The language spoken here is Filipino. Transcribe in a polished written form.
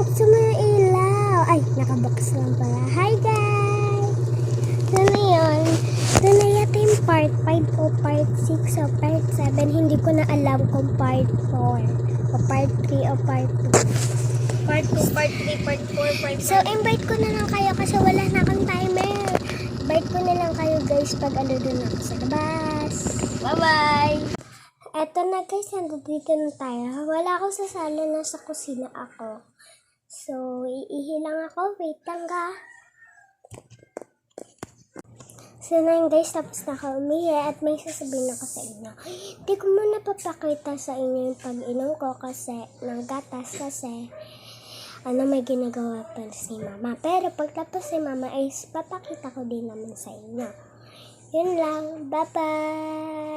buksan mo yung ilaw. Ay, nakabukas lang pala. Hi guys! So na yun. So na yata yung part 5 o part 6 o part 7. Hindi ko na alam kung part 4 o part 3 o part 2. Part 2, part 3, part 4, part 5. So, invite ko na lang kayo kasi wala na akong timer. Invite ko na lang kayo guys pag ano dun ako sa labas. Bye-bye! Eto na guys, nandito na tayo. Wala akong sa sala, nasa kusina ako. So, iihi lang ako. Wait lang ka. So na yun guys, tapos na ako umihi at may sasabihin ako sa inyo. Hindi ko muna papakita sa inyo yung pag-inom ko kasi ng gatas kasi may ginagawa pa si mama. Pero pagtapos si mama ay papakita ko din naman sa inyo. Yun lang. Bye-bye!